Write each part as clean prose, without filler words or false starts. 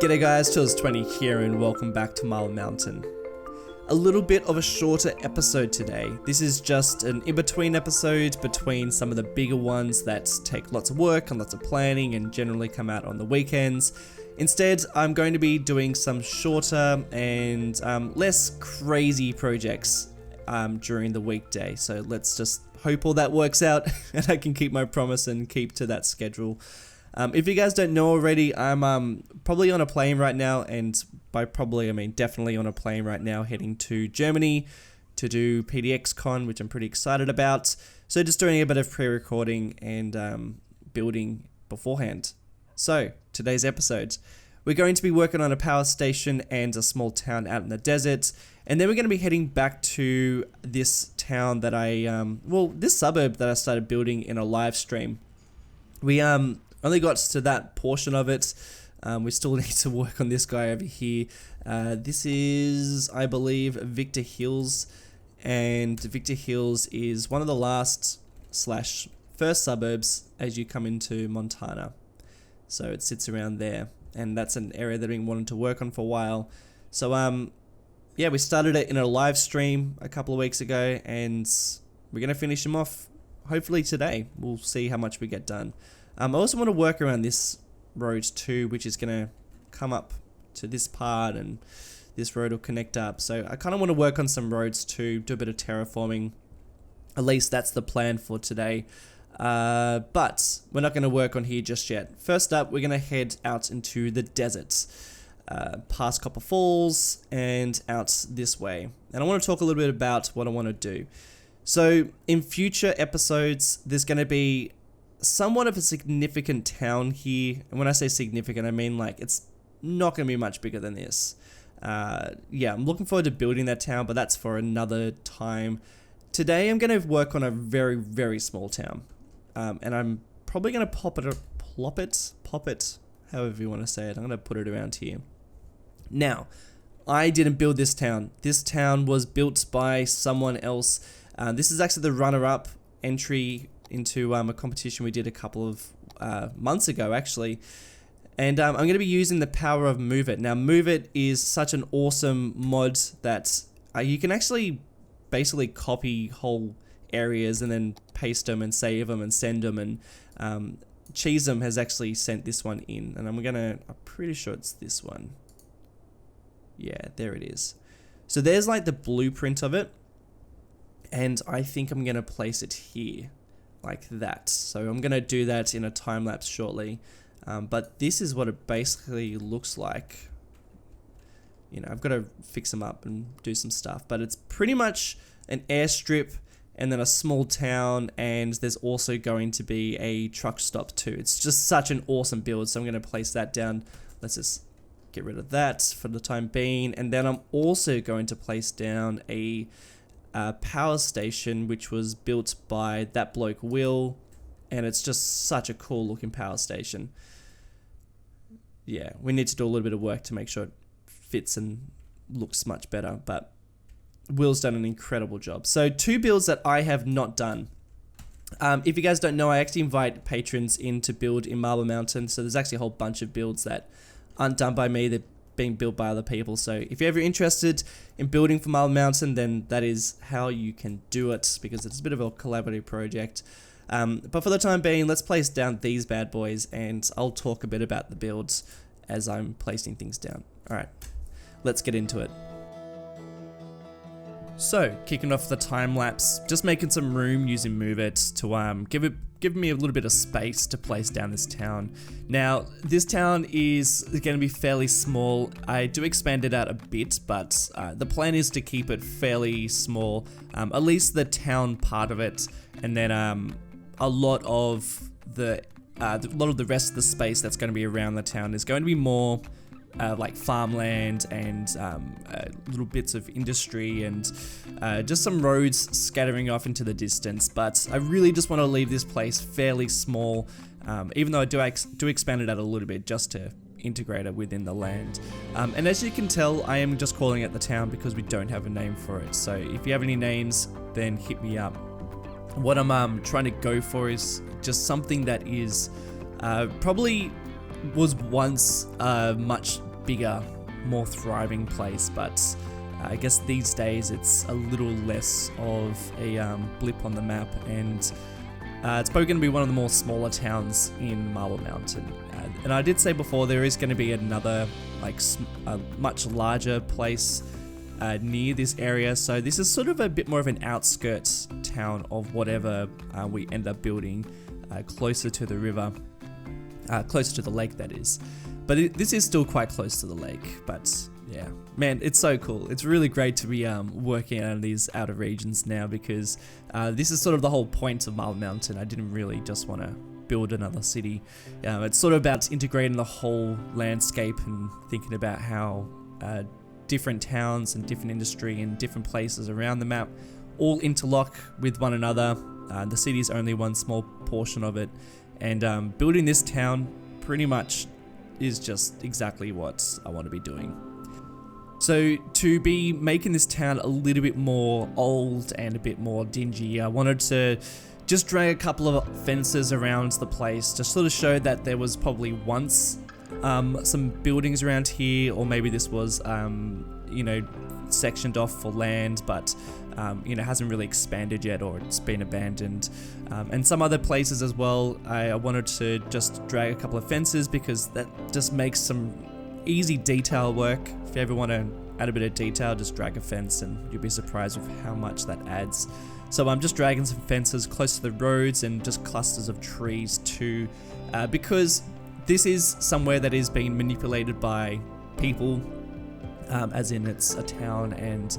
G'day guys, Chills20 here and welcome back to Marble Mountain. A little bit of a shorter episode today. This is just an in-between episode between some of the bigger ones that take lots of work and lots of planning and generally come out on the weekends. Instead, I'm going to be doing some shorter and less crazy projects during the weekday. So let's just hope all that works out and I can keep my promise and keep to that schedule. If you guys don't know already, I'm probably on a plane right now, and by probably I mean definitely on a plane right now heading to Germany to do PDXCon, which I'm pretty excited about. So just doing a bit of pre-recording and building beforehand. So today's episode, we're going to be working on a power station and a small town out in the desert, and then we're going to be heading back to this town that this suburb that I started building in a live stream. We only got to that portion of it. We still need to work on this guy over here. This is, I believe, Victor Hills, and Victor Hills is one of the last / first suburbs as you come into Montana. So it sits around there, and that's an area that I've been wanting to work on for a while. So yeah, we started it in a live stream a couple of weeks ago, and we're gonna finish him off hopefully today. We'll see how much we get done. I also want to work around this road too, which is going to come up to this part, and this road will connect up. So I kind of want to work on some roads too, do a bit of terraforming. At least that's the plan for today. But we're not going to work on here just yet. First up, we're going to head out into the desert, past Copper Falls and out this way. And I want to talk a little bit about what I want to do. So in future episodes, there's going to be somewhat of a significant town here, and when I say significant, I mean like it's not going to be much bigger than this. Yeah, I'm looking forward to building that town, but that's for another time. Today I'm going to work on a very, very small town, and I'm probably going to plop it, however you want to say it. I'm going to put it around here. Now, I didn't build this town. This town was built by someone else. This is actually the runner-up entry into a competition we did a couple of months ago actually, and I'm going to be using the power of Move It. Now Move It is such an awesome mod that you can actually basically copy whole areas and then paste them and save them and send them, and Cheesem has actually sent this one in, and I'm pretty sure it's this one. Yeah, there it is. So there's like the blueprint of it, and I think I'm going to place it here like that. So I'm going to do that in a time lapse shortly, but this is what it basically looks like. You know, I've got to fix them up and do some stuff, but it's pretty much an airstrip and then a small town, and there's also going to be a truck stop too. It's just such an awesome build, so I'm going to place that down. Let's just get rid of that for the time being, and then I'm also going to place down a power station which was built by that bloke Will, and it's just such a cool looking power station. Yeah, we need to do a little bit of work to make sure it fits and looks much better, but Will's done an incredible job. So 2 builds that I have not done. If you guys don't know, I actually invite patrons in to build in Marble Mountain, so there's actually a whole bunch of builds that aren't done by me. They're being built by other people. So if you're ever interested in building for Marble Mountain, then that is how you can do it, because it's a bit of a collaborative project. But for the time being, let's place down these bad boys, and I'll talk a bit about the builds as I'm placing things down. Alright, let's get into it. So, kicking off the time lapse, just making some room using Move It to give me a little bit of space to place down this town. Now, this town is going to be fairly small. I do expand it out a bit, but the plan is to keep it fairly small, at least the town part of it, and then a lot of the rest of the space that's going to be around the town is going to be more like farmland and little bits of industry and just some roads scattering off into the distance. But I really just want to leave this place fairly small, even though I do expand it out a little bit just to integrate it within the land. And as you can tell, I am just calling it the town because we don't have a name for it. So if you have any names, then hit me up. What I'm trying to go for is just something that is probably was once much bigger, more thriving place, but I guess these days it's a little less of a blip on the map, and it's probably going to be one of the more smaller towns in Marble Mountain. And I did say before, there is going to be another like a much larger place near this area, so this is sort of a bit more of an outskirts town of whatever we end up building closer to the river, closer to the lake, that is. But this is still quite close to the lake. But yeah, man, it's so cool. It's really great to be working out of these outer regions now, because this is sort of the whole point of Marble Mountain. I didn't really just want to build another city. It's sort of about integrating the whole landscape and thinking about how different towns and different industry and different places around the map all interlock with one another. The city is only one small portion of it, and building this town pretty much is just exactly what I want to be doing. So to be making this town a little bit more old and a bit more dingy, I wanted to just drag a couple of fences around the place to sort of show that there was probably once some buildings around here, or maybe this was, sectioned off for land, but hasn't really expanded yet, or it's been abandoned. And some other places as well, I wanted to just drag a couple of fences, because that just makes some easy detail work. If you ever want to add a bit of detail, just drag a fence and you'll be surprised with how much that adds. So I'm just dragging some fences close to the roads and just clusters of trees too, because this is somewhere that is being manipulated by people, as in it's a town, and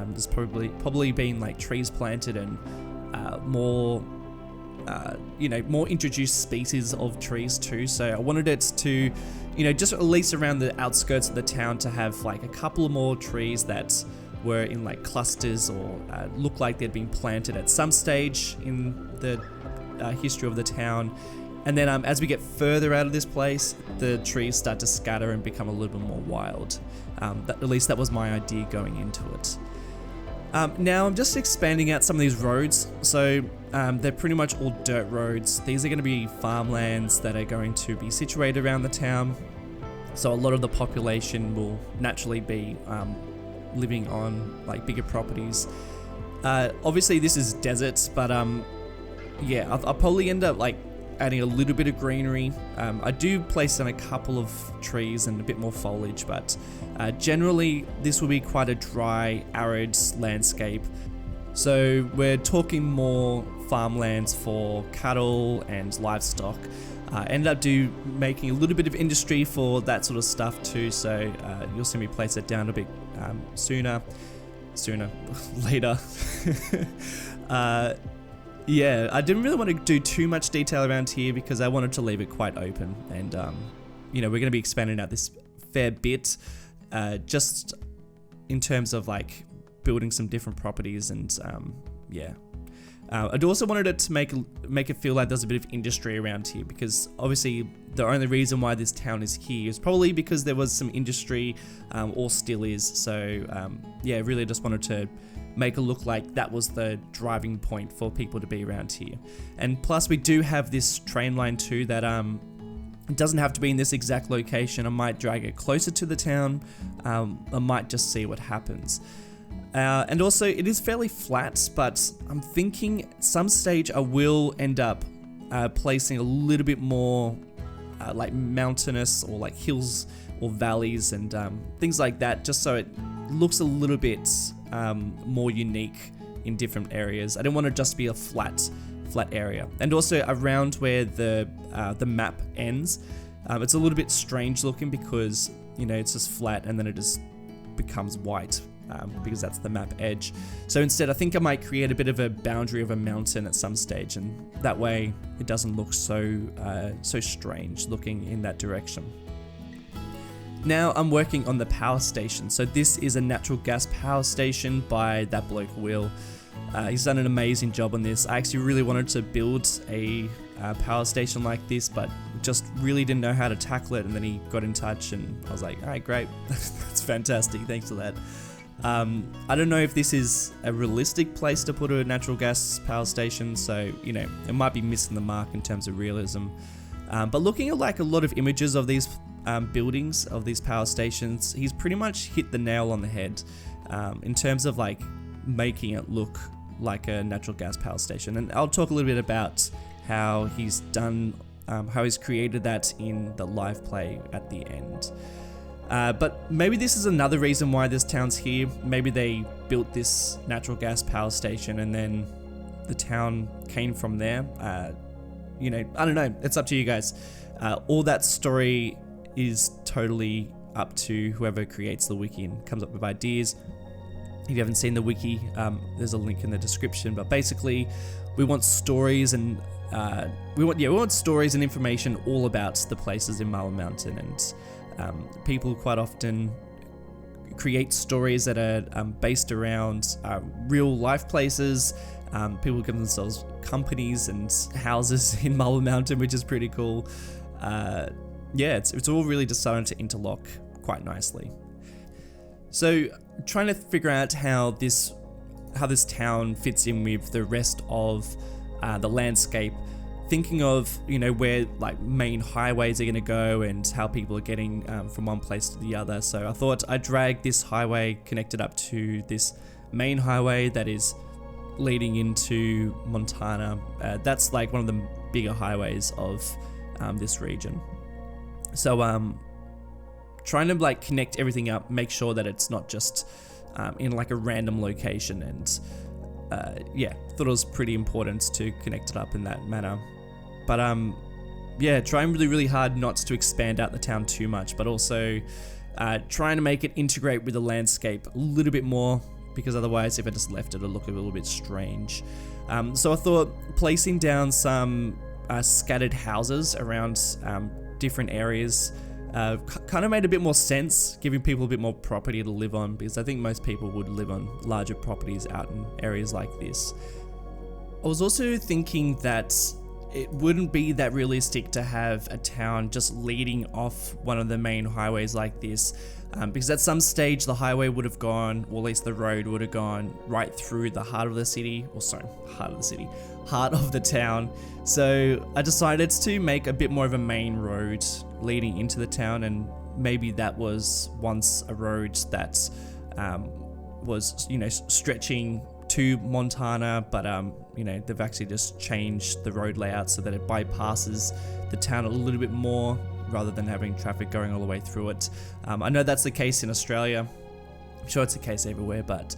there's probably been like trees planted and more introduced species of trees too. So I wanted it to, just at least around the outskirts of the town, to have like a couple more trees that were in like clusters, or looked like they'd been planted at some stage in the history of the town. And then as we get further out of this place, the trees start to scatter and become a little bit more wild. At least that was my idea going into it. Now I'm just expanding out some of these roads. So they're pretty much all dirt roads. These are going to be farmlands that are going to be situated around the town. So a lot of the population will naturally be living on like bigger properties. Obviously this is desert, but I'll probably end up like adding a little bit of greenery. I do place in a couple of trees and a bit more foliage, but generally this will be quite a dry, arid landscape. So we're talking more farmlands for cattle and livestock. Ended up making a little bit of industry for that sort of stuff too, so you'll see me place it down a bit later. Yeah, I didn't really want to do too much detail around here, because I wanted to leave it quite open, and we're going to be expanding out this fair bit, just in terms of like building some different properties, and I'd also wanted it to make it feel like there's a bit of industry around here, because obviously the only reason why this town is here is probably because there was some industry, or still is. So really just wanted to make it look like that was the driving point for people to be around here. And plus we do have this train line too that it doesn't have to be in this exact location. I might drag it closer to the town. I might just see what happens. And also it is fairly flat, but I'm thinking at some stage I will end up placing a little bit more like mountainous, or like hills or valleys and things like that, just so it looks a little bit more unique in different areas. I don't want to just be a flat area. And also around where the map ends, it's a little bit strange looking, because it's just flat and then it just becomes white, because that's the map edge. So instead I think I might create a bit of a boundary of a mountain at some stage, and that way it doesn't look so strange looking in that direction. Now I'm working on the power station. So this is a natural gas power station by that bloke Will. He's done an amazing job on this. I actually really wanted to build a power station like this, but just really didn't know how to tackle it, and then he got in touch and I was like, alright, great. That's fantastic, thanks for that. I don't know if this is a realistic place to put a natural gas power station, so it might be missing the mark in terms of realism. But looking at like a lot of images of these buildings of these power stations, he's pretty much hit the nail on the head in terms of like making it look like a natural gas power station. And I'll talk a little bit about how he's done, how he's created that in the live play at the end. But maybe this is another reason why this town's here. Maybe they built this natural gas power station and then the town came from there. You know, I don't know. It's up to you guys. All that story is totally up to whoever creates the wiki and comes up with ideas. If you haven't seen the wiki, there's a link in the description. But basically, we want stories and we want stories and information all about the places in Marble Mountain, and people quite often create stories that are based around real life places. People give themselves companies and houses in Marble Mountain, which is pretty cool. Yeah, it's all really decided to interlock quite nicely. So trying to figure out how this town fits in with the rest of the landscape, thinking of, you know, where like main highways are going to go and how people are getting from one place to the other. So I thought I'd drag this highway connected up to this main highway that is leading into Montana. That's like one of the bigger highways of this region. So trying to like connect everything up, make sure that it's not just in like a random location, and yeah, thought it was pretty important to connect it up in that manner. But yeah, trying really hard not to expand out the town too much, but also trying to make it integrate with the landscape a little bit more, because otherwise if I just left it, it'll look a little bit strange. So I thought placing down some scattered houses around different areas kind of made a bit more sense, giving people a bit more property to live on, because I think most people would live on larger properties out in areas like this. I was also thinking that it wouldn't be that realistic to have a town just leading off one of the main highways like this, because at some stage the highway would have gone, or at least the road would have gone right through the heart of the city, or sorry, heart of the town. So I decided to make a bit more of a main road leading into the town, and maybe that was once a road that was, you know, stretching to Montana, but you know, they've actually just changed the road layout so that it bypasses the town a little bit more, rather than having traffic going all the way through it. I know that's the case in Australia. I'm sure it's the case everywhere, but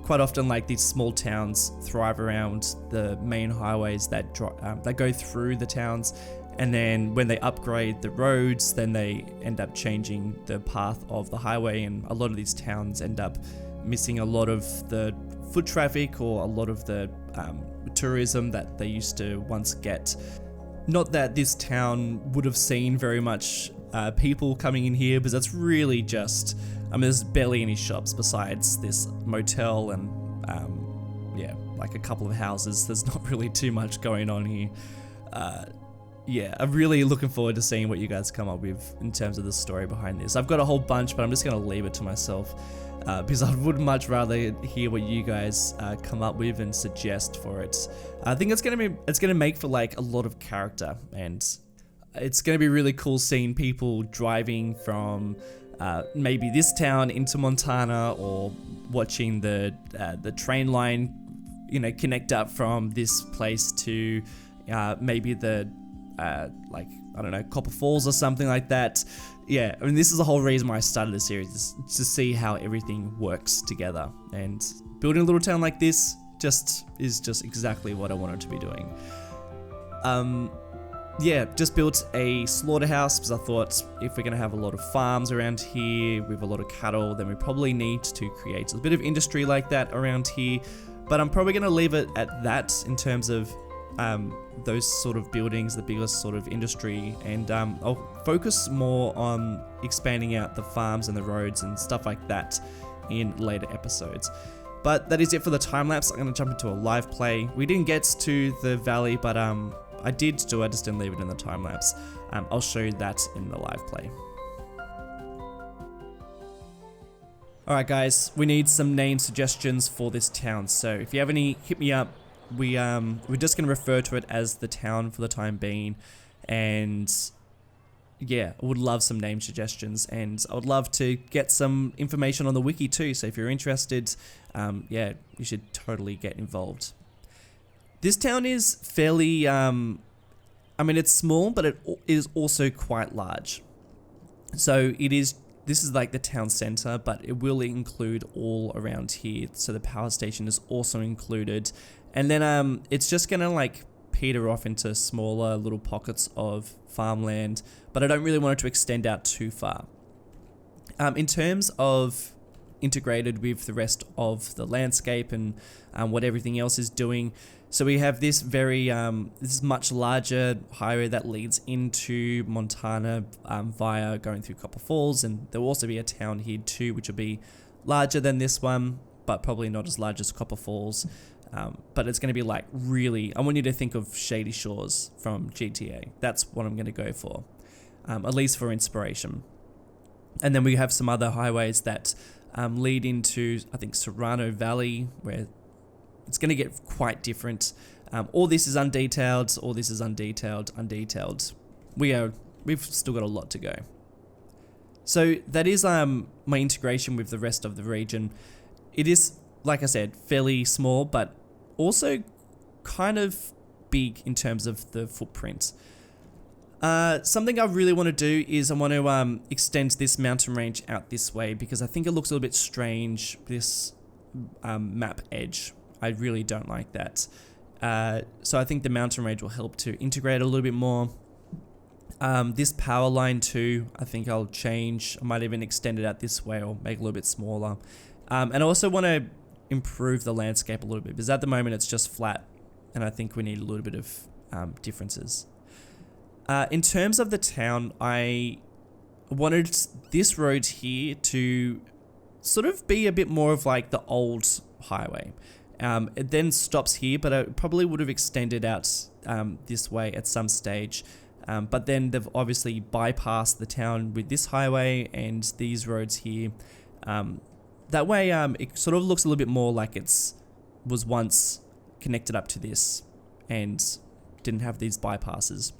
quite often, like, these small towns thrive around the main highways that go through the towns, and then when they upgrade the roads, then they end up changing the path of the highway, and a lot of these towns end up missing a lot of the foot traffic or a lot of the tourism that they used to once get. Not that this town would have seen very much people coming in here, because that's really just, I mean, there's barely any shops besides this motel and yeah, like a couple of houses. There's not really too much going on here. Yeah, I'm really looking forward to seeing what you guys come up with in terms of the story behind this. I've got a whole bunch, but I'm just going to leave it to myself because I would much rather hear what you guys come up with and suggest for it. I think it's gonna make for like a lot of character, and it's gonna be really cool seeing people driving from maybe this town into Montana, or watching the train line, you know, connect up from this place to maybe the like, I don't know, Copper Falls or something like that. Yeah, I mean, this is the whole reason why I started the series, is to see how everything works together, and building a little town like this is just exactly what I wanted to be doing. Yeah, just built a slaughterhouse because I thought if we're going to have a lot of farms around here with a lot of cattle, then we probably need to create a bit of industry like that around here. But I'm probably going to leave it at that in terms of those sort of buildings, the biggest sort of industry, and I'll focus more on expanding out the farms and the roads and stuff like that in later episodes. But that is it for the time lapse. I'm going to jump into a live play. We didn't get to the valley, but I did do it, I just didn't leave it in the time lapse. I'll show you that in the live play. Alright guys, we need some name suggestions for this town, so if you have any, hit me up. We're just going to refer to it as the town for the time being, and yeah, I would love some name suggestions, and I would love to get some information on the wiki too. So if you're interested, yeah, you should totally get involved. This town is fairly, I mean, it's small, but it is also quite large. So this is like the town center, but it will include all around here. So the power station is also included. And then it's just gonna like peter off into smaller little pockets of farmland, but I don't really want it to extend out too far. In terms of integrated with the rest of the landscape and what everything else is doing, so we have this this much larger highway that leads into Montana via going through Copper Falls, and there will also be a town here too, which will be larger than this one, but probably not as large as Copper Falls. But it's going to be like really, I want you to think of Shady Shores from GTA. That's what I'm going to go for, at least for inspiration. And then we have some other highways that lead into, I think, Serrano Valley, where it's going to get quite different. All this is undetailed, all this is undetailed. We've still got a lot to go. So that is my integration with the rest of the region. It is, like I said, fairly small, but also kind of big in terms of the footprint. Something I really want to do is I want to extend this mountain range out this way, because I think it looks a little bit strange, this map edge. I really don't like that. So I think the mountain range will help to integrate a little bit more. This power line too, I think I'll change. I might even extend it out this way or make it a little bit smaller. And I also want to improve the landscape a little bit, because at the moment it's just flat, and I think we need a little bit of differences. In terms of the town, I wanted this road here to sort of be a bit more of like the old highway. It then stops here, but I probably would have extended out this way at some stage. But then they've obviously bypassed the town with this highway and these roads here. That way, it sort of looks a little bit more like was once connected up to this and didn't have these bypasses.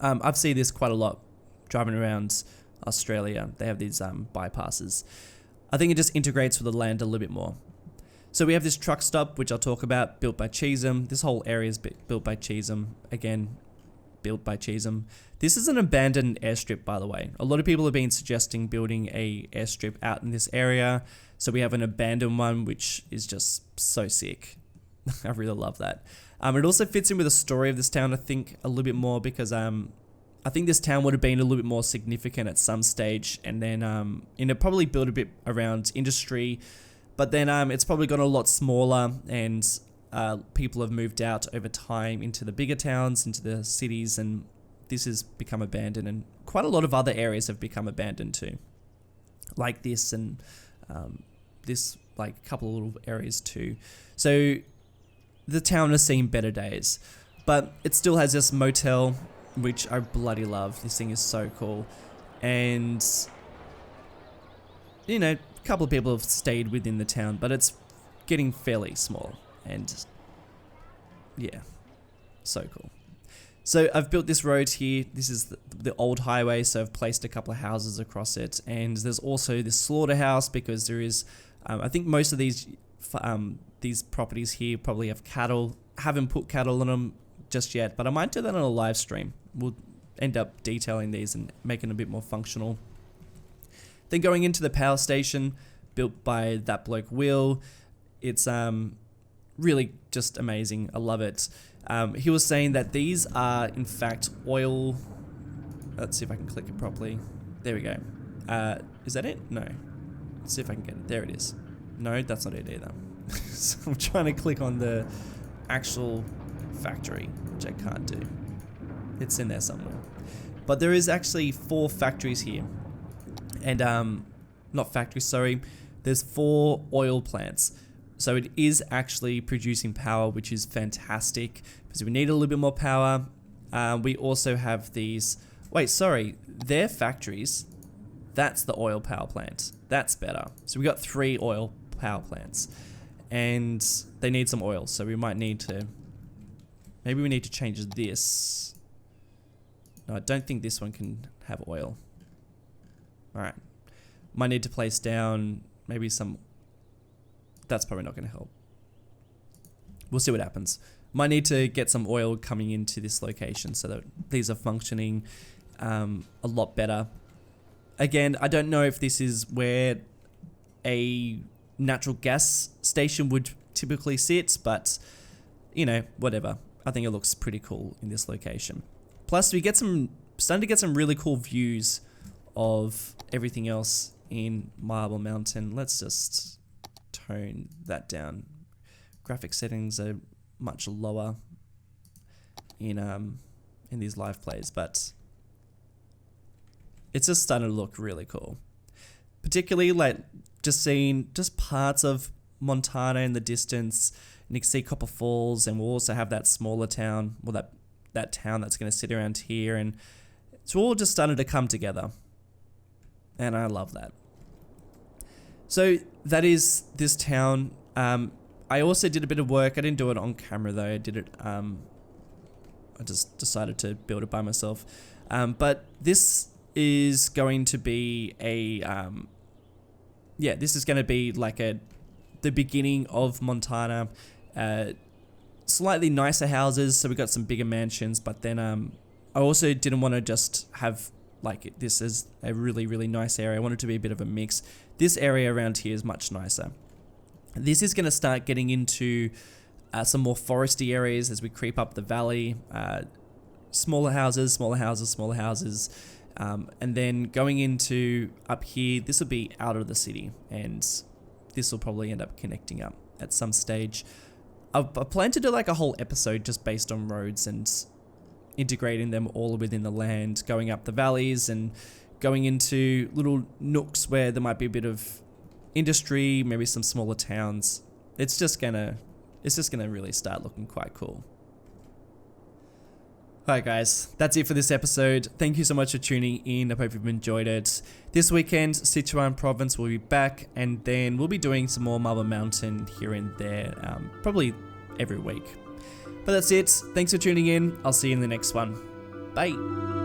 I've seen this quite a lot driving around Australia. They have these bypasses. I think it just integrates with the land a little bit more. So we have this truck stop, which I'll talk about, built by Chisholm. This whole area is built by Chisholm. Again, built by Chisholm. This is an abandoned airstrip, by the way. A lot of people have been suggesting building a airstrip out in this area. So we have an abandoned one, which is just so sick. I really love that. It also fits in with the story of this town, I think, a little bit more, because I think this town would have been a little bit more significant at some stage, and then it probably built a bit around industry, but then it's probably gotten a lot smaller, and people have moved out over time into the bigger towns, into the cities, and this has become abandoned, and quite a lot of other areas have become abandoned too, like this, and this like couple of little areas too. So the town has seen better days, but it still has this motel, which I bloody love. This thing is so cool, and you know, a couple of people have stayed within the town, but it's getting fairly small, and yeah, so cool. So I've built this road here. This is the old highway, so I've placed a couple of houses across it, and there's also this slaughterhouse, because there is, I think most of these properties here probably have cattle. Haven't put cattle on them just yet, but I might do that on a live stream. We'll end up detailing these and making them a bit more functional. Then going into the power station, built by that bloke Will. It's really just amazing. I love it. He was saying that these are in fact oil. Let's see if I can click it properly. There we go. Is that it? No. Let's see if I can get it. There it is. No, that's not it either. So I'm trying to click on the actual factory, which I can't do. It's in there somewhere. But there is actually 4 factories here. And, not factories, sorry. There's 4 oil plants. So it is actually producing power, which is fantastic, because we need a little bit more power. We also have these, wait, sorry, they're factories. That's the oil power plant. That's better. So we got 3 oil power plants, and they need some oil. So we might need to, maybe we need to change this. No, I don't think this one can have oil. Alright. Might need to place down maybe some... That's probably not going to help. We'll see what happens. Might need to get some oil coming into this location so that these are functioning a lot better. Again, I don't know if this is where a natural gas station would typically sit, but you know, whatever. I think it looks pretty cool in this location. Plus, we get starting to get some really cool views of everything else in Marble Mountain. Let's just tone that down. Graphic settings are much lower in these live plays, but it's just starting to look really cool. Particularly like just seeing just parts of Montana in the distance, and you can see Copper Falls, and we'll also have that smaller town, well that town that's going to sit around here, and it's all just starting to come together, and I love that. So that is this town. I also did a bit of work. I didn't do it on camera though. I did it. I just decided to build it by myself. But this is going to be a this is going to be like the beginning of Montana. Slightly nicer houses, so we got some bigger mansions. But then I also didn't want to just have like this as a really, really nice area. I wanted it to be a bit of a mix. This area around here is much nicer. This is going to start getting into some more foresty areas as we creep up the valley. Smaller houses, smaller houses, smaller houses. And then going into up here, this will be out of the city, and this will probably end up connecting up at some stage. I plan to do like a whole episode just based on roads and integrating them all within the land, going up the valleys and going into little nooks where there might be a bit of industry, maybe some smaller towns. It's just gonna really start looking quite cool. Alright guys, that's it for this episode. Thank you so much for tuning in. I hope you've enjoyed it. This weekend, Sichuan Province will be back, and then we'll be doing some more Marble Mountain here and there, probably every week. But that's it. Thanks for tuning in. I'll see you in the next one. Bye.